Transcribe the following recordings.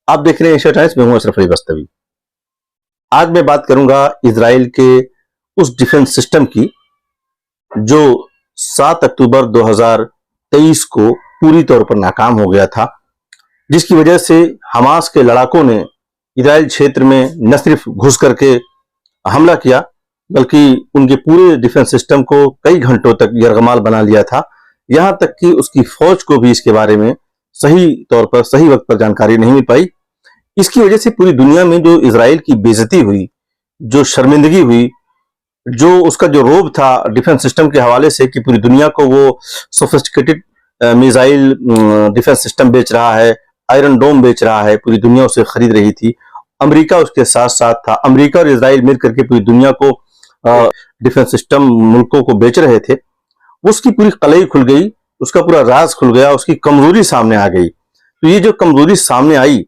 आप देख रहे हैं एशिया टाइम्स में हूं अशरफ अली बस्तवी। आज मैं बात करूंगा इजराइल के उस डिफेंस सिस्टम की जो 7 अक्टूबर 2023 को पूरी तौर पर नाकाम हो गया था, जिसकी वजह से हमास के लड़ाकों ने इजराइल क्षेत्र में न सिर्फ घुस करके हमला किया बल्कि उनके पूरे डिफेंस सिस्टम को कई घंटों तक यरगमाल बना लिया था। यहां तक कि उसकी फौज को भी इसके बारे में सही तौर पर सही वक्त पर जानकारी नहीं मिल पाई। इसकी वजह से पूरी दुनिया में जो इजराइल की बेइज्जती हुई, जो शर्मिंदगी हुई, जो उसका जो रोब था डिफेंस सिस्टम के हवाले से कि पूरी दुनिया को वो सोफिस्टिकेटेड मिसाइल डिफेंस सिस्टम बेच रहा है, आयरन डोम बेच रहा है, पूरी दुनिया उसे खरीद रही थी। अमेरिका उसके साथ साथ था। अमेरिका और इजराइल मिल करके पूरी दुनिया को डिफेंस सिस्टम मुल्कों को बेच रहे थे। उसकी पूरी कलई खुल गई, उसका पूरा राज खुल गया, उसकी कमजोरी सामने आ गई। तो ये जो कमजोरी सामने आई,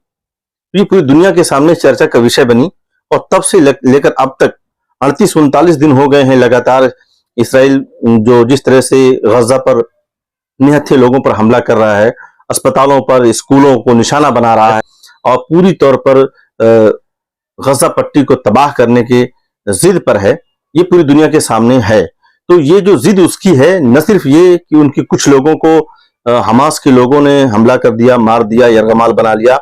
ये पूरी दुनिया के सामने चर्चा का विषय बनी और तब से लेकर अब तक 38-39 दिन हो गए हैं लगातार इसराइल जो जिस तरह से गजा पर निहत्थे लोगों पर हमला कर रहा है, अस्पतालों पर, स्कूलों को निशाना बना रहा है और पूरी तौर पर गजा पट्टी को तबाह करने के जिद पर है। ये पूरी दुनिया के सामने है। तो ये जो जिद उसकी है, न सिर्फ ये कि उनके कुछ लोगों को हमास के लोगों ने हमला कर दिया, मार दिया, यरगमाल बना लिया,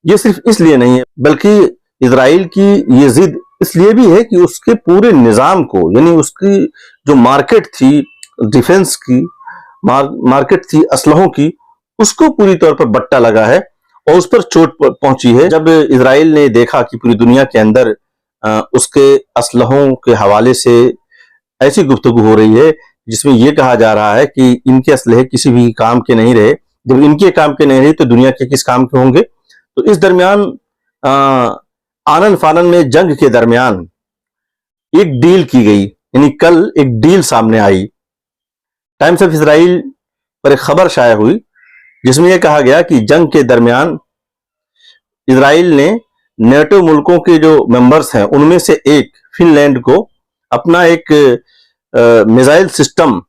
ये सिर्फ इसलिए नहीं है बल्कि इजराइल की ये जिद इसलिए भी है कि उसके पूरे निजाम को, यानी उसकी जो मार्केट थी डिफेंस की, मार्केट थी असलहों की, उसको पूरी तौर पर बट्टा लगा है और उस पर चोट पहुंची है। जब इजराइल ने देखा कि पूरी दुनिया के अंदर उसके असलहों के हवाले से ऐसी गुफ्तगू हो रही है जिसमें यह कहा जा रहा है कि इनके असलहे किसी भी काम के नहीं रहे, जब इनके काम के नहीं रहे तो दुनिया के किस काम के होंगे। तो इस दरमियान आनन फानन में जंग के दरमियान एक डील की गई, यानी कल एक डील सामने आई। टाइम्स ऑफ इजराइल पर एक खबर शाया हुई जिसमें यह कहा गया कि जंग के दरमियान इजराइल ने नेटो मुल्कों के जो मेंबर्स हैं उनमें से एक फिनलैंड को अपना एक मिसाइल सिस्टम,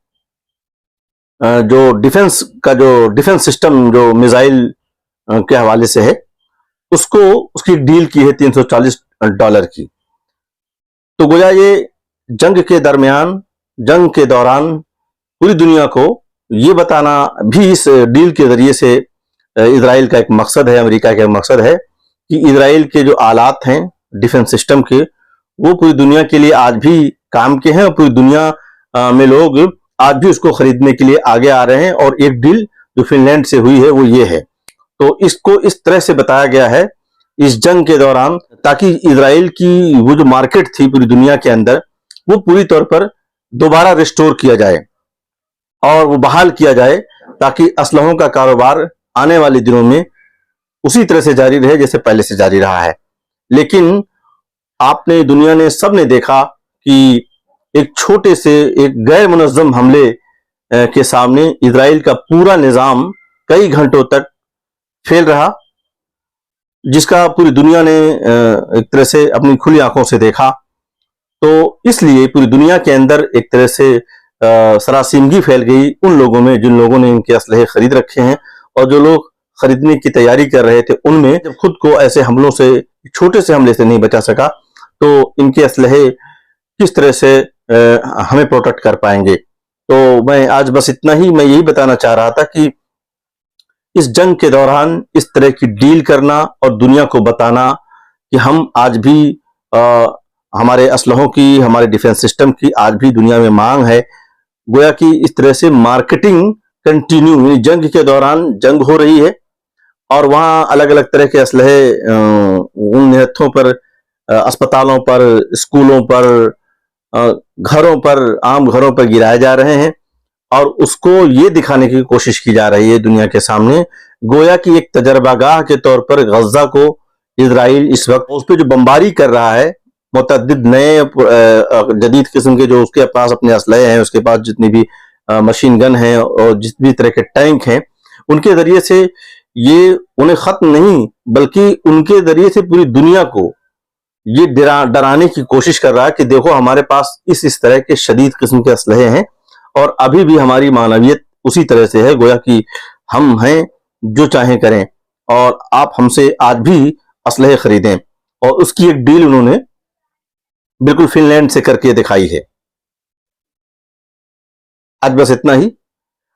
जो डिफेंस सिस्टम जो मिसाइल के हवाले से है, उसकी डील की है $340 की। तो गोया ये जंग के दरमियान, जंग के दौरान पूरी दुनिया को ये बताना भी इस डील के जरिए से इजराइल का एक मकसद है, अमेरिका का एक मकसद है कि इजराइल के जो आलात हैं डिफेंस सिस्टम के, वो पूरी दुनिया के लिए आज भी काम के हैं और पूरी दुनिया में लोग आज भी उसको खरीदने के लिए आगे आ रहे हैं। और एक डील जो फिनलैंड से हुई है वो ये है। तो इसको इस तरह से बताया गया है इस जंग के दौरान ताकि इजराइल की वो जो मार्केट थी पूरी दुनिया के अंदर, वो पूरी तौर पर दोबारा रिस्टोर किया जाए और वो बहाल किया जाए ताकि असलहों का कारोबार आने वाले दिनों में उसी तरह से जारी रहे जैसे पहले से जारी रहा है। लेकिन आपने, दुनिया ने, सबने देखा कि एक छोटे से एक गैर मुनज़्ज़म हमले के सामने इजराइल का पूरा निजाम कई घंटों तक फेल रहा, जिसका पूरी दुनिया ने एक तरह से अपनी खुली आंखों से देखा। तो इसलिए पूरी दुनिया के अंदर एक तरह से सरासिमगी फैल गई उन लोगों में जिन लोगों ने इनके असलहे खरीद रखे हैं और जो लोग खरीदने की तैयारी कर रहे थे उनमें। जब खुद को ऐसे हमलों से, छोटे से हमले से नहीं बचा सका तो इनके असलहे किस तरह से हमें प्रोटेक्ट कर पाएंगे। तो मैं आज बस इतना ही मैं यही बताना चाह रहा था कि इस जंग के दौरान इस तरह की डील करना और दुनिया को बताना कि हम आज भी हमारे असलहों की, हमारे डिफेंस सिस्टम की आज भी दुनिया में मांग है। गोया कि इस तरह से मार्केटिंग कंटिन्यू, जंग के दौरान जंग हो रही है और वहां अलग अलग तरह के असलहे उन निहत्थों पर, अस्पतालों पर, स्कूलों पर, घरों पर, आम घरों पर गिराए जा रहे हैं और उसको ये दिखाने की कोशिश की जा रही है दुनिया के सामने, गोया कि एक तजर्बागाह के तौर पर गजा को इजराइल इस वक्त उस पर जो बमबारी कर रहा है, मुतअद्दिद नए जदीद किस्म के जो उसके पास अपने असलहे हैं, उसके पास जितनी भी मशीन गन हैं और जितनी तरह के टैंक हैं, उनके जरिए से ये उन्हें खत्म नहीं बल्कि उनके जरिए से पूरी दुनिया को ये डराने की कोशिश कर रहा है कि देखो हमारे पास इस तरह के शदीद किस्म के असलहे हैं और अभी भी हमारी मानवियत उसी तरह से है, गोया कि हम हैं जो चाहें करें और आप हमसे आज भी असलहे खरीदें। और उसकी एक डील उन्होंने बिल्कुल फिनलैंड से करके दिखाई है। आज बस इतना ही।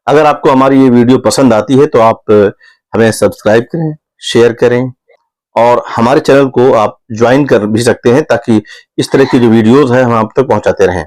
अगर आपको हमारी ये वीडियो पसंद आती है तो आप हमें सब्सक्राइब करें, शेयर करें और हमारे चैनल को आप ज्वाइन कर भी सकते हैं, ताकि इस तरह की जो वीडियोस हैं हम आप तक पहुंचाते रहें।